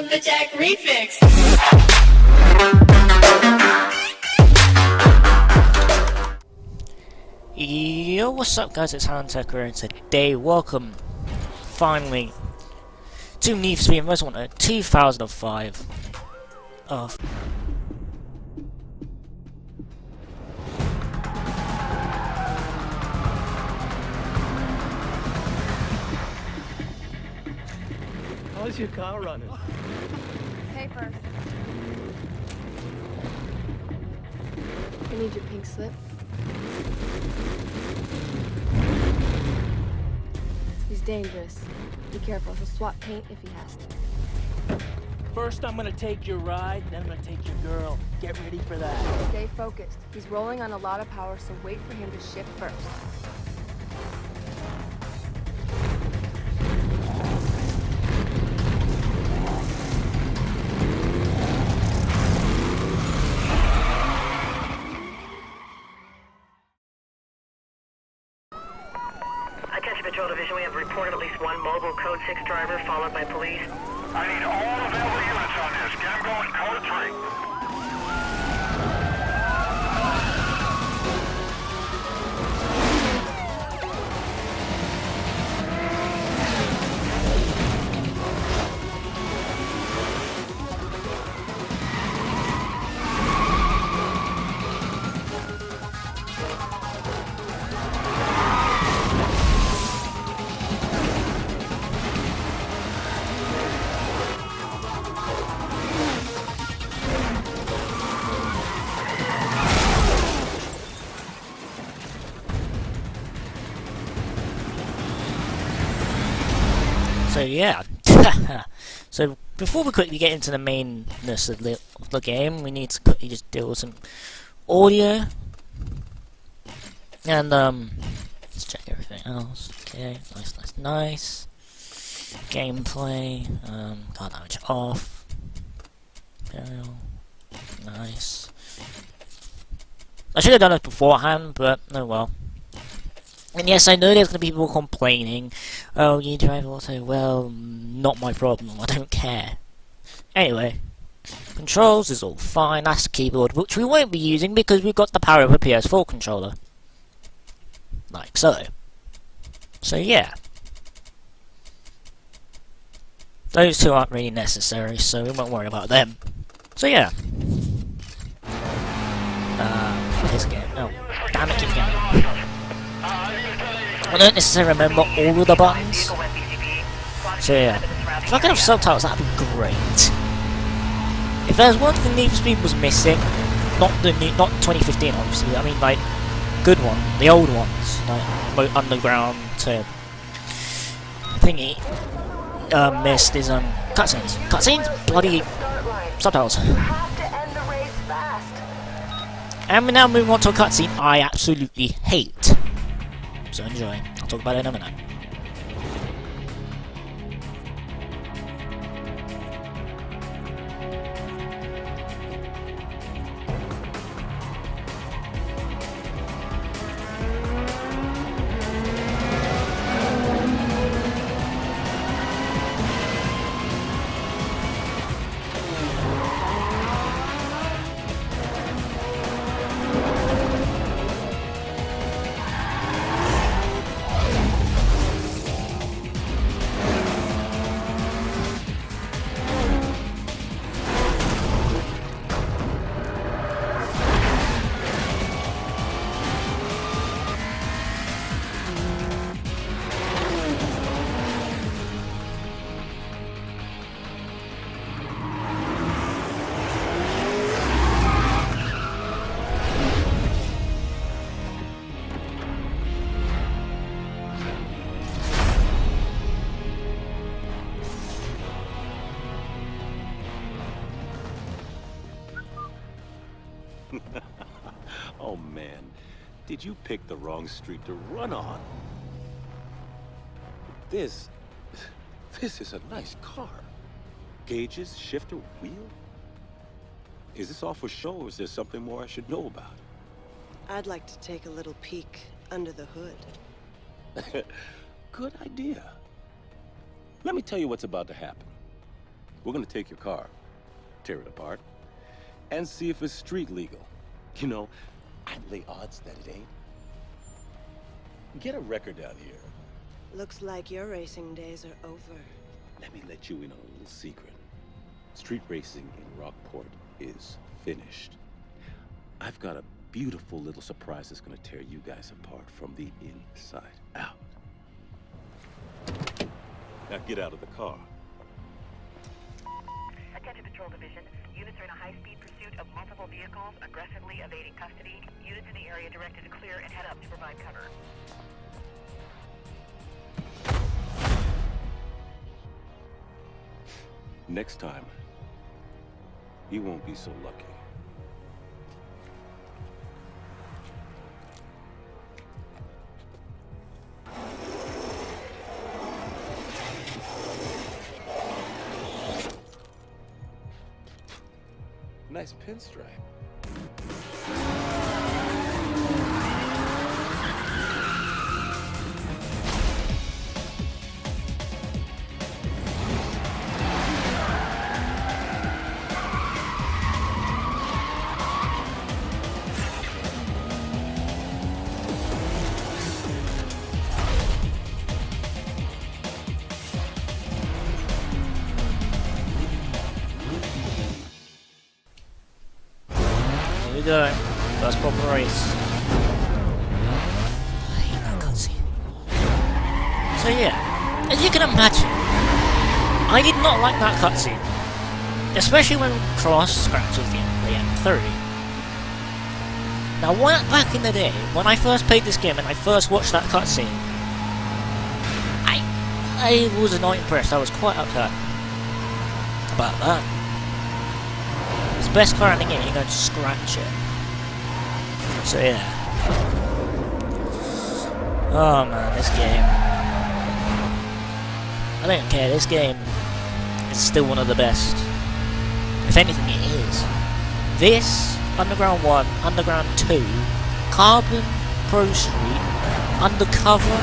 the Jack Refix. Yo, what's up guys, it's Hantecker, and today, welcome, finally, to Need for Speed Most Wanted 2005. How's your car running? Paper. I need your pink slip. He's dangerous. Be careful. He'll swap paint if he has to. First, I'm gonna take your ride, then I'm gonna take your girl. Get ready for that. Stay focused. He's rolling on a lot of power, so wait for him to shift first. Attention Patrol Division, we have reported at least one mobile Code 6 driver followed by police. I need all available units on this. Get them going, Code 3. So yeah, so before we quickly get into the mainness of the game, we need to quickly just deal with some audio, and let's check everything else. Okay, nice. Gameplay, car damage off. Imperial, nice. I should have done it beforehand, but oh well. And yes, I know there's going to be people complaining, oh, you drive auto, well, not my problem, I don't care. Anyway, controls is all fine, that's the keyboard, which we won't be using because we've got the power of a PS4 controller. Like so. So yeah. Those two aren't really necessary, so we won't worry about them. So yeah. This game, oh, damn it, keep going. I don't necessarily remember all of the buttons, so yeah, if I could have subtitles that'd be great. If there's one thing Need for Speed was missing, not 2015 obviously, I mean like, good one, the old ones, like Underground to thingy, missed is cutscenes, bloody subtitles. And we now move on to a cutscene I absolutely hate. So enjoy. I'll talk about it in a minute. Oh man, did you pick the wrong street to run on? This is a nice car. Gauges, shifter, wheel? Is this all for show, or is there something more I should know about? I'd like to take a little peek under the hood. Good idea. Let me tell you what's about to happen. We're gonna take your car, tear it apart, and see if it's street legal. You know, I'd lay odds that it ain't. Get a record out here. Looks like your racing days are over. Let me let you in on a little secret. Street racing in Rockport is finished. I've got a beautiful little surprise that's gonna tear you guys apart from the inside out. Now get out of the car. Attention Patrol Division. Units are in a high-speed pursuit of multiple vehicles, aggressively evading custody. Units in the area directed to clear and head up to provide cover. Next time, you won't be so lucky. Nice pinstripe. Here we go. First proper race. I hate that cutscene. So yeah, as you can imagine, I did not like that cutscene. Especially when Cross scratches the M3. Now, back in the day, when I first played this game and I first watched that cutscene, I was not impressed. I was quite upset about that. It's the best car in the game, you're going to scratch it. So yeah. Oh man, this game. I don't care, this game is still one of the best. If anything, it is. This, Underground 1, Underground 2, Carbon, Pro Street, Undercover,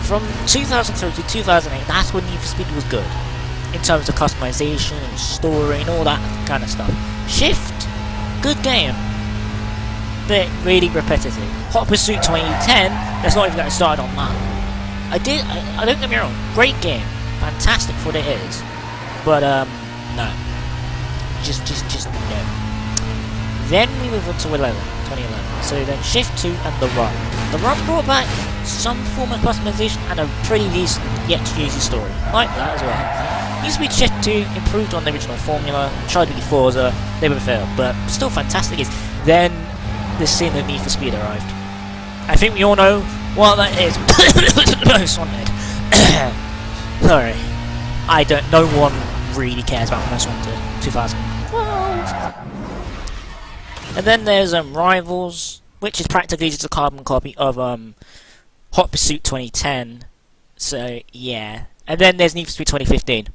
from 2003 to 2008, that's when Need for Speed was good. In terms of customization, and story, and all that kind of stuff. Shift, good game, but really repetitive. Hot Pursuit 2010, let's not even get started on that. I don't get me wrong, great game, fantastic for what it is, but no, just no. Then we move on to 2011. So then Shift 2 and The Run. The Run brought back some form of customization and a pretty decent yet cheesy story, like that as well. Need for Speed Shift 2 improved on the original formula, tried to be Forza, they both failed, but still fantastic is then the scene of Need for Speed arrived. I think we all know what that is. Most Wanted. Sorry. No one really cares about Most Wanted 2012. And then there's Rivals, which is practically just a carbon copy of Hot Pursuit 2010. So yeah. And then there's Need for Speed 2015.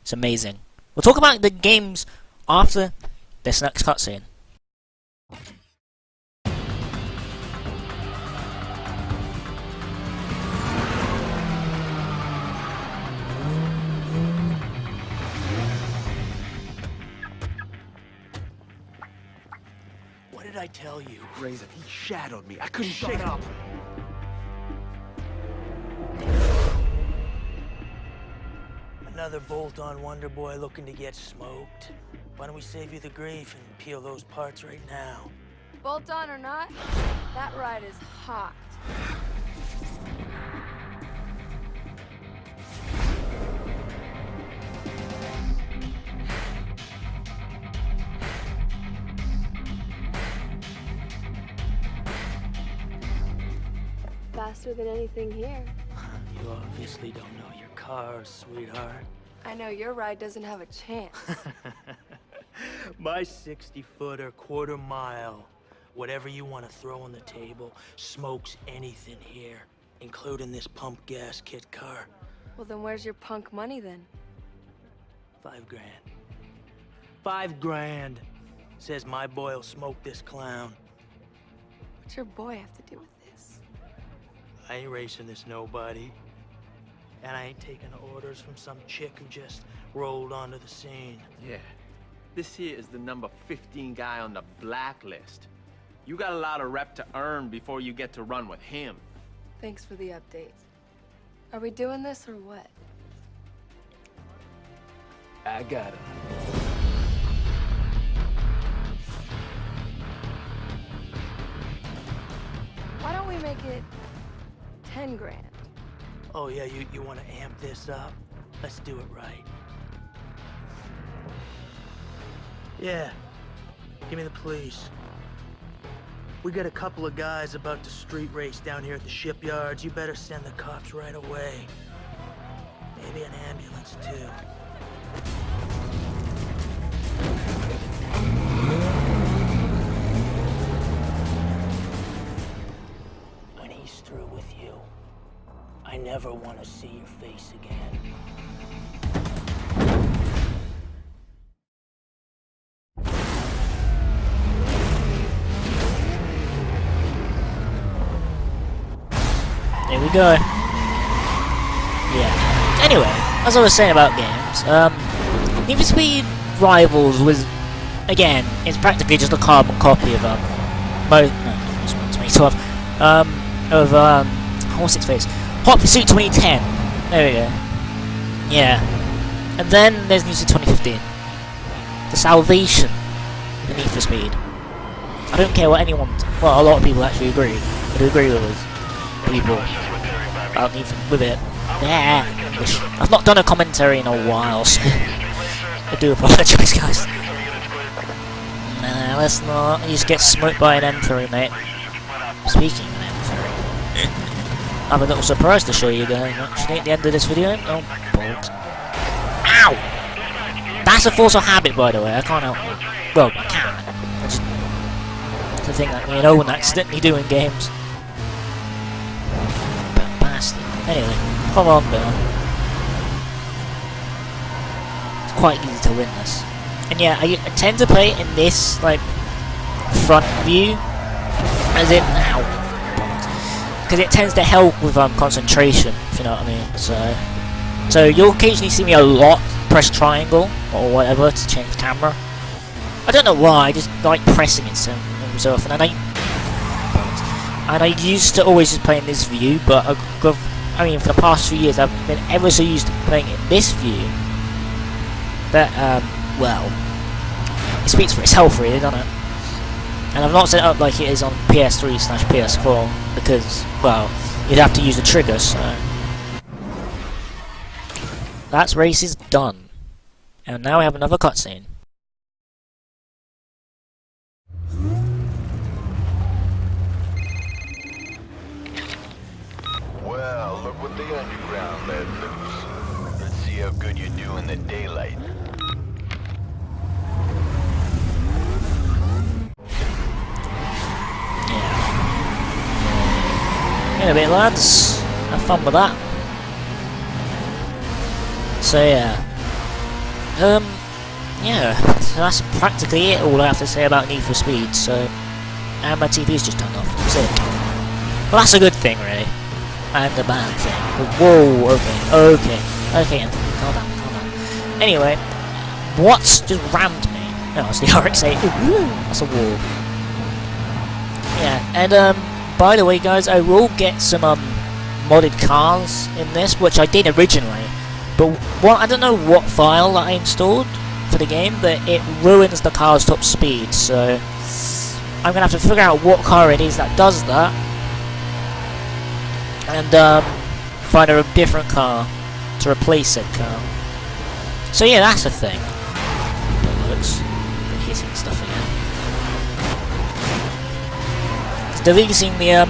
It's amazing. We'll talk about the games after this next cutscene. What did I tell you? Razor, he shadowed me. I couldn't shake up. Another bolt-on Wonder Boy looking to get smoked. Why don't we save you the grief and peel those parts right now? Bolt on or not, that ride is hot. Faster than anything here. You obviously don't know your car, sweetheart. I know your ride doesn't have a chance. My 60-footer, quarter mile, whatever you want to throw on the table, smokes anything here, including this pump gas kit car. Well, then where's your punk money then? $5 grand. $5 grand. Says my boy'll smoke this clown. What's your boy have to do with this? I ain't racing this nobody. And I ain't taking orders from some chick who just rolled onto the scene. Yeah. This here is the number 15 guy on the blacklist. You got a lot of rep to earn before you get to run with him. Thanks for the update. Are we doing this or what? I got him. Why don't we make it 10 grand? Oh yeah, you want to amp this up? Let's do it right. Yeah, give me the police. We got a couple of guys about to street race down here at the shipyards. You better send the cops right away. Maybe an ambulance too. When he's through with you, I never want to see your face again. There we go. Yeah. Anyway, as I was saying about games, Need for Speed Rivals was, again, it's practically just a carbon copy of this one, 2012. What's its face? Hot Pursuit 2010. There we go. Yeah. And then there's Need for Speed 2015. The Salvation, the Need for Speed. I don't care what anyone. Well, a lot of people actually agree. I do agree with us. People about Need for with it. Yeah. I've not done a commentary in a while, so I do apologise, guys. Nah, let's not. You just get smoked by an M3, mate. Speaking of an M3, I have a little surprise to show you guys, actually, at the end of this video. Oh, balls. Ow! That's a force of habit, by the way. I can't help it. Well, I can. It's the thing that me and Owen accidentally do in games. But bastard. Anyway, come on, Bill. It's quite easy to win this. And yeah, I tend to play it in this, like, front view, as in, ow, because it tends to help with concentration, if you know what I mean. So you'll occasionally see me a lot press triangle or whatever to change camera. I don't know why, I just like pressing it so often, and I used to always just play in this view, but I mean, for the past few years I've been ever so used to playing in this view that, well, it speaks for itself really, doesn't it? And I've not set it up like it is on PS3/PS4, because, well, you'd have to use the trigger, so... That race is done. And now we have another cutscene. Well, look what the underground let loose. Let's see how good you do in the daylight. In a bit, lads. Have fun with that. So yeah. Yeah, so that's practically it, all I have to say about Need for Speed, so... And my TV's just turned off. Sick. Well, that's a good thing, really. And a bad thing. But whoa, okay, Anthony, calm down. Anyway, what's just rammed me? No, it's the RX-8. That's a wall. Yeah, and by the way, guys, I will get some modded cars in this, which I did originally. But I don't know what file that I installed for the game, but it ruins the car's top speed, so I'm gonna have to figure out what car it is that does that, and find a different car to replace said car. So yeah, that's the thing. That works. Hitting stuff again. Deleting the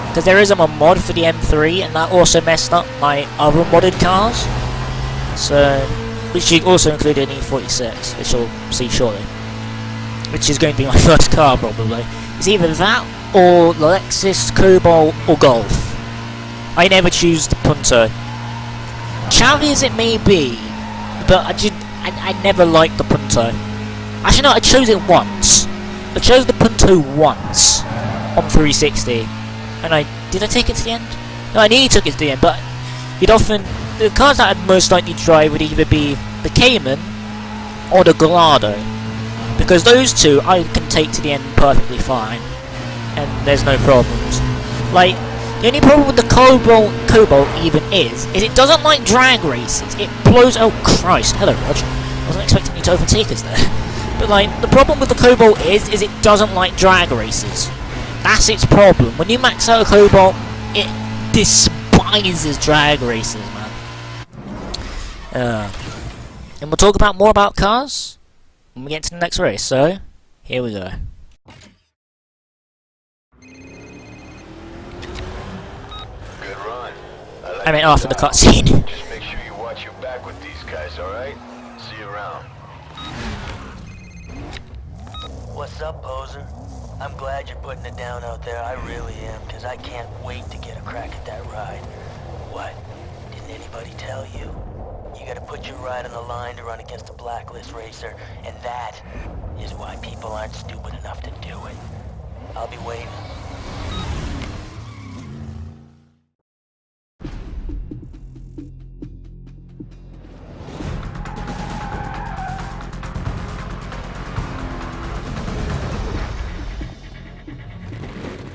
because there is a mod for the M3, and that also messed up my other modded cars. So, which also included an E46, which you'll see shortly. Which is going to be my first car, probably. It's either that, or the Lexus, Cobalt, or Golf. I never choose the Punto. Chavvy as it may be, but I never liked the Punto. Actually, no, I chose it once. I chose the Punto once on 360, and did I take it to the end? No, I nearly took it to the end, but you'd often the cars that I'd most likely drive would either be the Cayman or the Gallardo, because those two I can take to the end perfectly fine, and there's no problems. Like, the only problem with the Cobalt even is it doesn't like drag races. It blows. Oh Christ! Hello, Rog. I wasn't expecting you to overtake us there. But like, the problem with the Cobalt is it doesn't like drag races. That's its problem. When you max out a Cobalt, it despises drag races, man. And we'll talk more about cars when we get to the next race. So, here we go. Good run. I mean, after the cutscene. Just make sure you watch your back with these guys, alright? See you around. What's up, poser? I'm glad you're putting it down out there. I really am, because I can't wait to get a crack at that ride. What? Didn't anybody tell you? You gotta put your ride on the line to run against a blacklist racer, and that is why people aren't stupid enough to do it. I'll be waiting.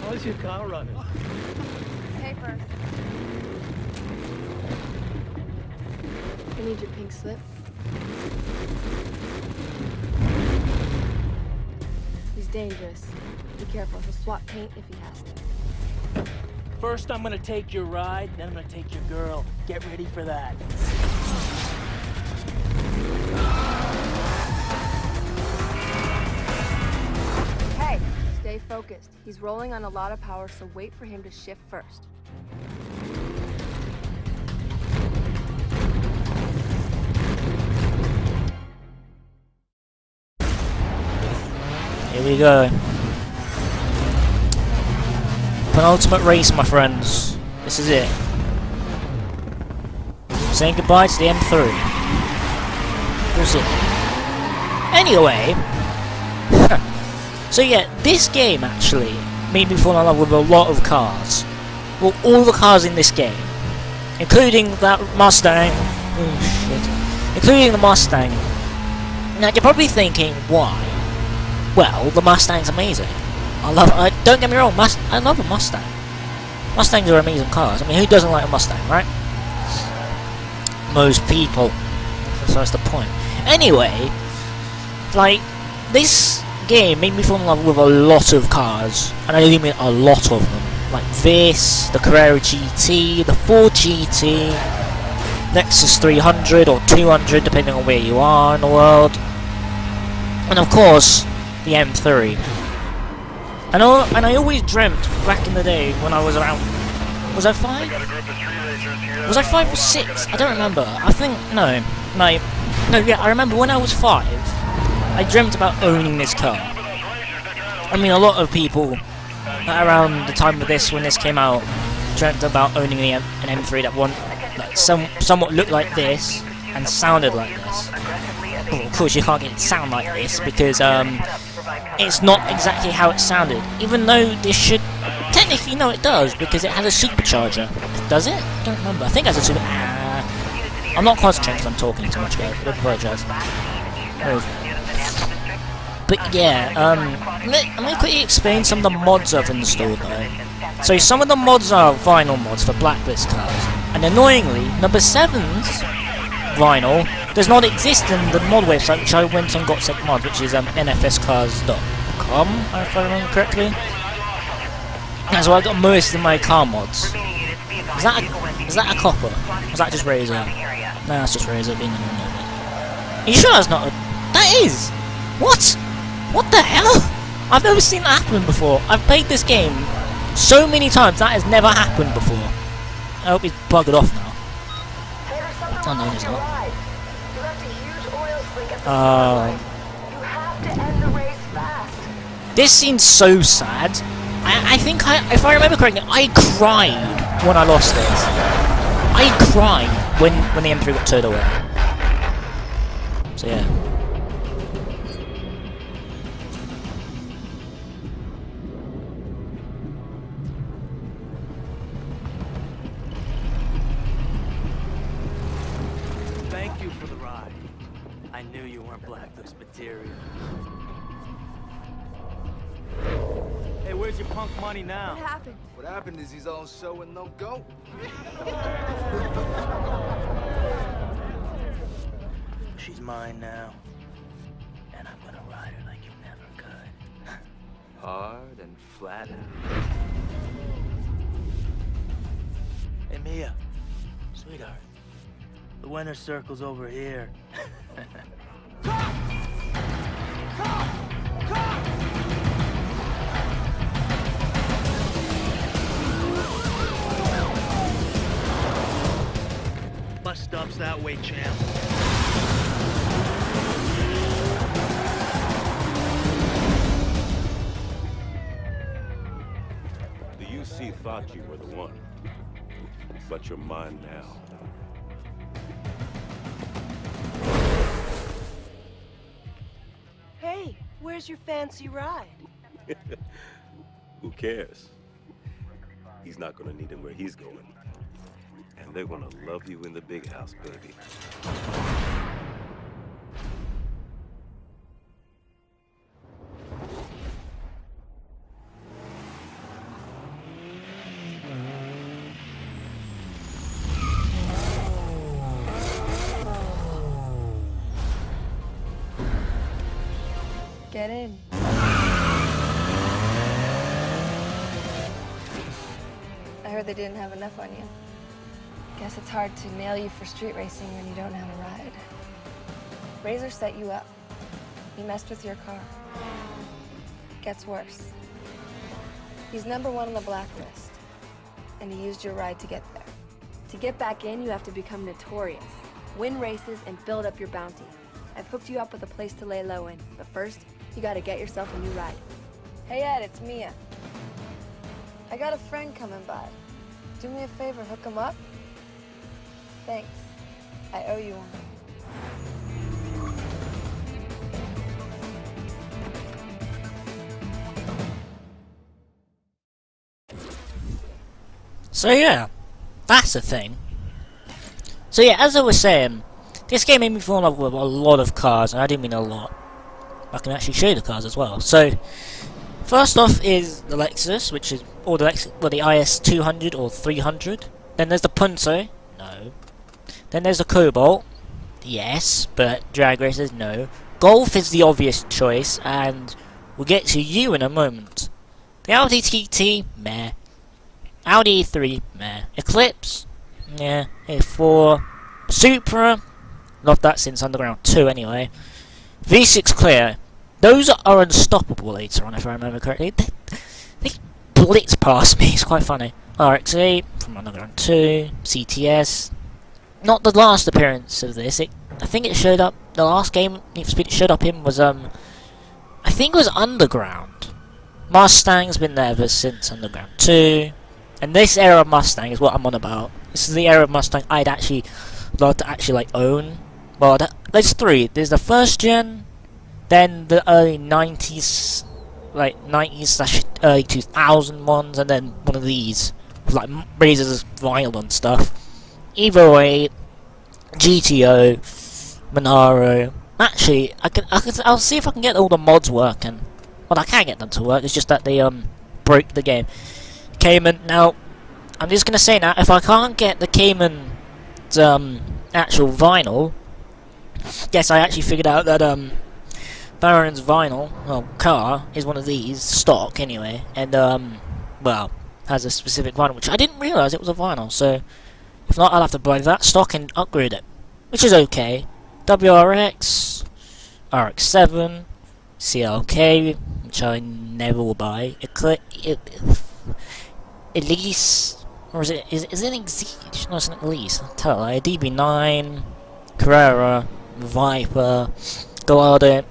How's your car running? Pay first. I need your pink slip. He's dangerous. Be careful. He'll swap paint if he has to. First, I'm gonna take your ride, then I'm gonna take your girl. Get ready for that. Hey, stay focused. He's rolling on a lot of power, so wait for him to shift first. Here we go. Penultimate race, my friends. This is it. Saying goodbye to the M3. We'll see. Anyway, so yeah, this game actually made me fall in love with a lot of cars. Well, all the cars in this game, including that Mustang. Oh shit! Including the Mustang. Now you're probably thinking, why? Well, the Mustang's amazing. Don't get me wrong, I love a Mustang. Mustangs are amazing cars. I mean, who doesn't like a Mustang, right? Most people. So that's the point. Anyway, like, this game made me fall in love with a lot of cars. And I really mean a lot of them. Like this, the Carrera GT, the Ford GT, Lexus 300 or 200, depending on where you are in the world. And of course, the M3. And I always dreamt back in the day when I was around. Was I 5? Was I 5 or 6? I don't remember. I think no. Yeah, I remember when I was 5. I dreamt about owning this car. I mean, a lot of people around the time of this, when this came out, dreamt about owning an M3 that somewhat looked like this and sounded like this. Well, of course, you can't get it to sound like this because it's not exactly how it sounded. Even though this should technically, no, it does because it has a supercharger. Does it? I don't remember. I think it has a super. I'm not concentrating because I'm talking too much about it. I apologise. But yeah, I'm going to quickly explain some of the mods I've installed though. So some of the mods are vinyl mods for Blacklist cars, and annoyingly, number 7's vinyl does not exist in the mod website, which I went and got set mod, which is nfscars.com, if I remember correctly. That's where I got most of my car mods. Is that a copper? Or is that just Razor? No, that's just Razor being a normal bit. Are you sure that's not a... That is! What? What the hell? I've never seen that happen before. I've played this game so many times, that has never happened before. I hope he's buggered off now. Oh no, he's not. This seems so sad. I think if I remember correctly, I cried when I lost this. I cried when the M3 got towed away. So yeah. Thank you for the ride. I knew you weren't Blacklist material. Hey, where's your punk money now? What happened? What happened is he's all show and no go. She's mine now. And I'm gonna ride her like you never could. Hard and flat and... Hey, Mia. Sweetheart. The winner's circle's over here. Bus stop's that way, champ. The UC thought you were the one, but you're mine now. Hey, where's your fancy ride? Who cares? He's not gonna need him where he's going. And they're gonna love you in the big house, baby. Get in. I heard they didn't have enough on you. Guess it's hard to nail you for street racing when you don't have a ride. Razor set you up. He messed with your car. Gets worse. He's #1 on the blacklist, and he used your ride to get there. To get back in, you have to become notorious, win races, and build up your bounty. I've hooked you up with a place to lay low in, but first, you gotta get yourself a new ride. Hey Ed, it's Mia. I got a friend coming by. Do me a favor, hook him up? Thanks. I owe you one. So yeah, that's the thing. So yeah, as I was saying, this game made me fall in love with a lot of cars, and I do mean a lot. I can actually show you the cars as well. So, first off is the Lexus, which is, or the IS 200 or 300. Then there's the Punto, no. Then there's the Cobalt, yes, but drag races, no. Golf is the obvious choice, and we'll get to you in a moment. The Audi TT, meh. Audi E3, meh. Eclipse, yeah. A4, Supra, love that since Underground 2 anyway. V6 Clear, those are unstoppable later on if I remember correctly. They blitz past me, it's quite funny. RX-8 from Underground 2, CTS. Not the last appearance of this, I think it showed up, the last game Need for Speed it showed up in was, I think it was Underground. Mustang's been there ever since Underground 2. And this era of Mustang is what I'm on about. This is the era of Mustang I'd actually love to actually own. Well, there's three. There's the first gen, then the early 90s, like 90s/early 2000 ones, and then one of these with like razors vinyl and stuff. Evo 8, GTO, Monaro. Actually, I'll see if I can get all the mods working. Well, I can get them to work. It's just that they broke the game. Cayman. Now, I'm just gonna say now, if I can't get the Cayman's actual vinyl. Yes, I actually figured out that Baron's vinyl, well, car, is one of these, stock anyway, and well, has a specific vinyl, which I didn't realise it was a vinyl, so if not, I'll have to buy that stock and upgrade it, which is okay. WRX, RX-7, CLK, which I never will buy, Elise, or is it an Exige? No, it's an Elise, I'll tell you, DB9, Carrera, Viper, Gallardo.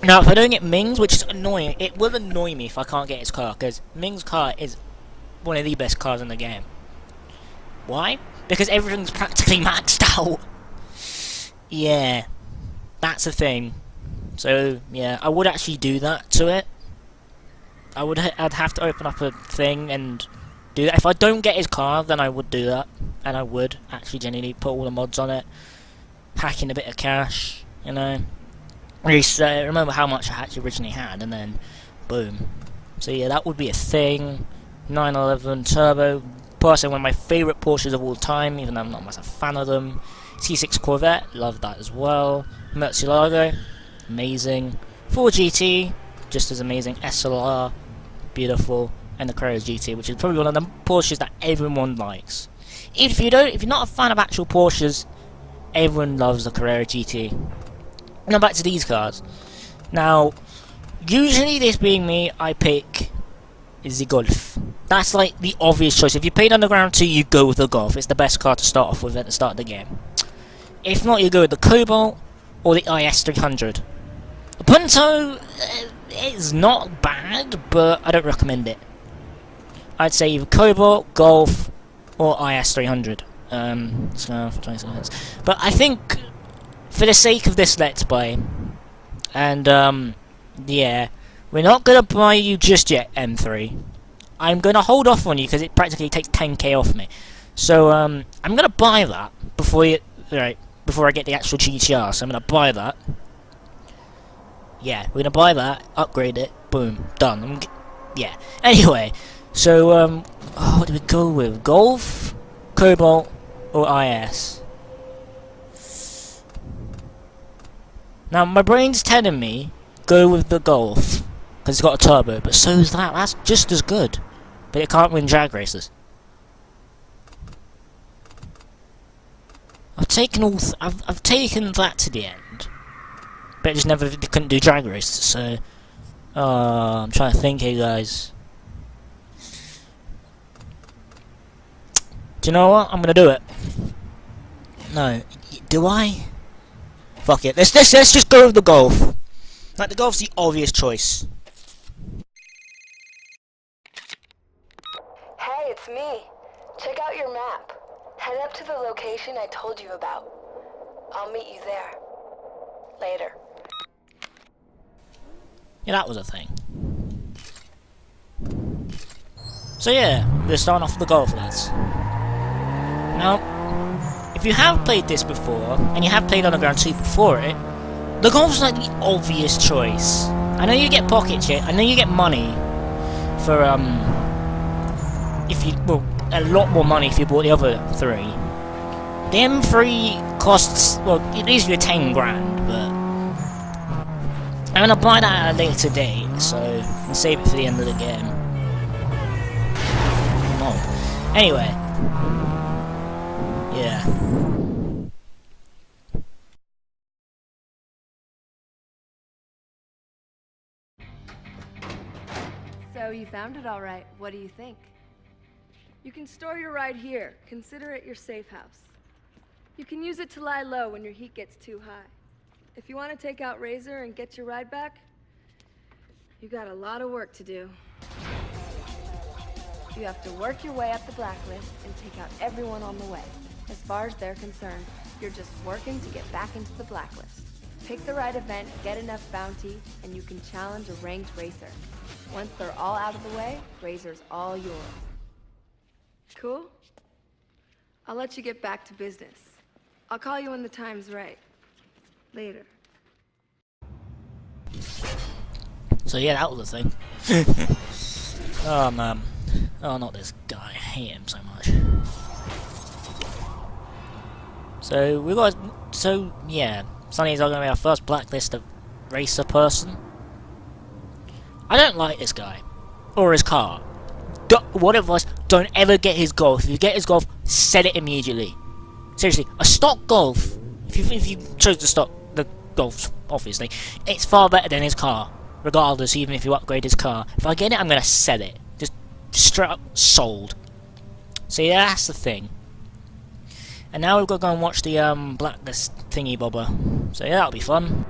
Now, if I don't get Ming's, which is annoying, it will annoy me if I can't get his car, because Ming's car is one of the best cars in the game. Why? Because everything's practically maxed out. Yeah, that's the thing. So, yeah, I would actually do that to it. I'd have to open up a thing and do that. If I don't get his car, then I would do that. And I would actually genuinely put all the mods on it. hacking a bit of cash, you know. Reset, remember how much I actually originally had, and then boom. So yeah, that would be a thing. 911 Turbo, personally one of my favourite Porsches of all time, even though I'm not much a fan of them. C6 Corvette, love that as well. Murcielago, amazing. 4GT, just as amazing. SLR, beautiful. And the Carrera GT, which is probably one of the Porsches that everyone likes. If you're not a fan of actual Porsches, everyone loves the Carrera GT. Now back to these cars. Now, usually this being me, I pick the Golf. That's like the obvious choice. If you played Underground 2, you go with the Golf. It's the best car to start off with at the start of the game. If not, you go with the Cobalt or the IS300. The Punto is not bad, but I don't recommend it. I'd say either Cobalt, Golf, or IS300. So 20 seconds. But I think, for the sake of this Let's Play, and yeah, we're not gonna buy you just yet, M3. I'm gonna hold off on you because it practically takes 10k off me. So I'm gonna buy that before I get the actual GTR. So I'm gonna buy that. Yeah, we're gonna buy that, upgrade it, boom, done. Yeah. Anyway. So, what do we go with? Golf, Cobalt, or IS? Now, my brain's telling me, go with the Golf, because it's got a turbo, but so's that, that's just as good. But it can't win drag races. I've taken I've taken that to the end. But it just couldn't do drag races, so... I'm trying to think here, guys. Do you know what? I'm gonna do it. No, do I? Fuck it. Let's just go with the Golf. Like, the Golf's the obvious choice. Hey, it's me. Check out your map. Head up to the location I told you about. I'll meet you there. Later. Yeah, that was a thing. So yeah, we're starting off with the Golf, lads. Now, if you have played this before, and you have played Underground 2 before it, the Golf's like the obvious choice. I know you get pocket shit, I know you get money for, a lot more money if you bought the other three. The M3 costs, well, it leaves you 10 grand, but I'm gonna buy that at a later date, so I'll save it for the end of the game. Oh. Anyway. Yeah. So you found it all right. What do you think? You can store your ride here. Consider it your safe house. You can use it to lie low when your heat gets too high. If you want to take out Razor and get your ride back, you got a lot of work to do. You have to work your way up the blacklist and take out everyone on the way. As far as they're concerned, you're just working to get back into the blacklist. Pick the right event, get enough bounty, and you can challenge a ranked racer. Once they're all out of the way, Razor's all yours. Cool? I'll let you get back to business. I'll call you when the time's right. Later. So yeah, that was the thing. Oh man. Oh, not this guy. I hate him so much. So we got. So yeah, Sonny's gonna be our first blacklist of racer person. I don't like this guy or his car. One of us, don't ever get his Golf. If you get his Golf, sell it immediately. Seriously, a stock Golf. If you chose to stock the Golf, obviously, it's far better than his car. Regardless, even if you upgrade his car. If I get it, I'm gonna sell it. Just straight up sold. So yeah, that's the thing. And now we've got to go and watch the blacklist thingy bobber. So yeah, that'll be fun.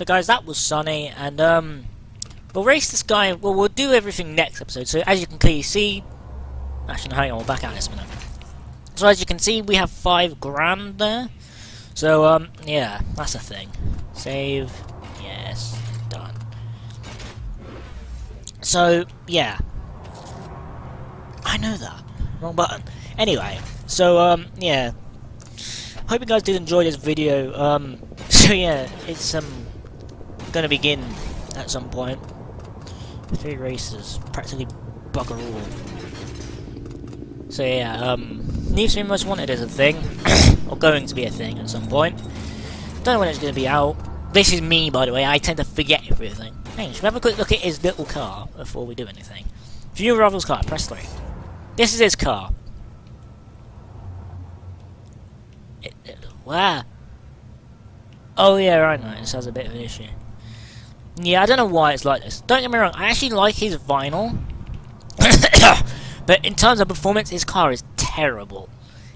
So guys, that was Sunny, and we'll race this guy. Well, we'll do everything next episode. So as you can clearly see, actually, hang on, we'll back out this minute. So as you can see, we have 5 grand there. So yeah, that's a thing. Save, yes, done. So yeah, I know that. Wrong button. Anyway, so yeah. Hope you guys did enjoy this video. So yeah, it's gonna begin at some point. 3 races, practically bugger all. So yeah, Need for Speed Most Wanted is a thing, or going to be a thing at some point. Don't know when it's gonna be out. This is me, by the way. I tend to forget everything. Hey, should we have a quick look at his little car before we do anything? View Rival's car. Press 3. This is his car. Wow. Oh yeah, right now this has a bit of an issue. Yeah, I don't know why it's like this. Don't get me wrong, I actually like his vinyl. But in terms of performance, his car is terrible.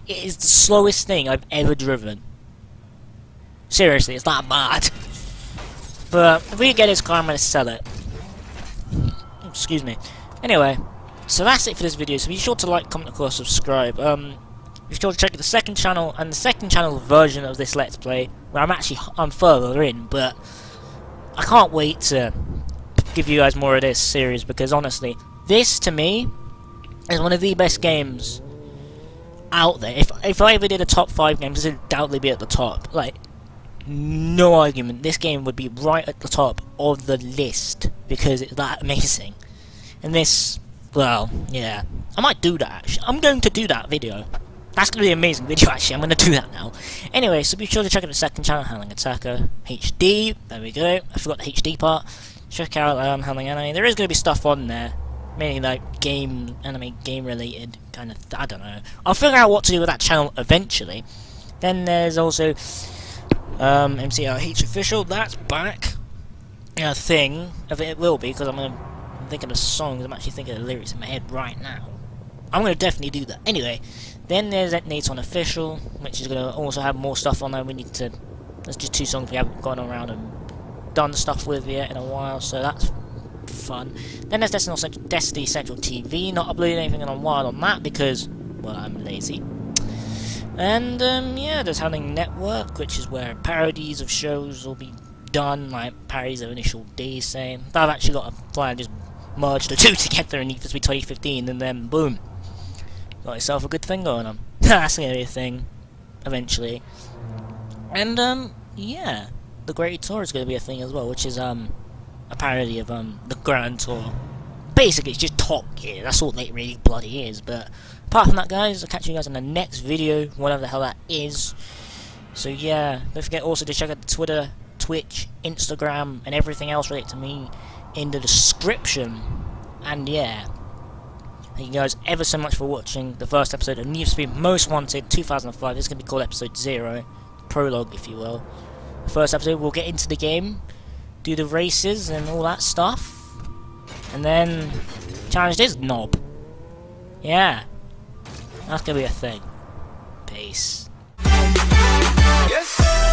It is the slowest thing I've ever driven. Seriously, it's that bad. But if we get his car, I'm going to sell it. Excuse me. Anyway, so that's it for this video. So be sure to like, comment, of course, subscribe. Be sure to check the second channel, and the second channel version of this Let's Play, where I'm further in, but I can't wait to give you guys more of this series, because honestly, this to me is one of the best games out there. If I ever did a top 5 games, this would undoubtedly be at the top. Like, no argument, this game would be right at the top of the list, because it's that amazing. And this, well, yeah, I might do that actually. I'm going to do that video. That's going to be an amazing video, actually. I'm going to do that now. Anyway, so be sure to check out the second channel, Handling Attacker HD. There we go. I forgot the HD part. Check out Handling Anime. There is going to be stuff on there. Mainly like anime game related kind of, I don't know. I'll figure out what to do with that channel eventually. Then there's also MCRH Official. That's back. Thing. It will be, because I'm thinking of songs. I'm actually thinking of the lyrics in my head right now. I'm going to definitely do that. Anyway, then there's Nate's Official, which is going to also have more stuff on there. There's just 2 songs we haven't gone around and done stuff with yet in a while, so that's fun. Then there's Destiny Central TV, not uploading anything in a while on that because, well, I'm lazy. And, yeah, there's Handling Network, which is where parodies of shows will be done, like parodies of Initial D, say. I've actually got a plan, just merge the 2 together in Need for Speed 2015, and then boom. Got yourself a good thing going on. That's gonna be a thing, eventually. And, yeah. The Great Tour is gonna be a thing as well, which is, a parody of, the Grand Tour. Basically, it's just Top Gear, that's all it really bloody is, but apart from that, guys, I'll catch you guys in the next video, whatever the hell that is. So, yeah, don't forget also to check out the Twitter, Twitch, Instagram, and everything else related to me in the description. And, yeah. Thank you guys ever so much for watching the first episode of Need for Speed Most Wanted 2005. This is going to be called episode 0, prologue if you will. The first episode we'll get into the game, do the races and all that stuff, and then challenge this knob. Yeah, that's going to be a thing. Peace. Yes.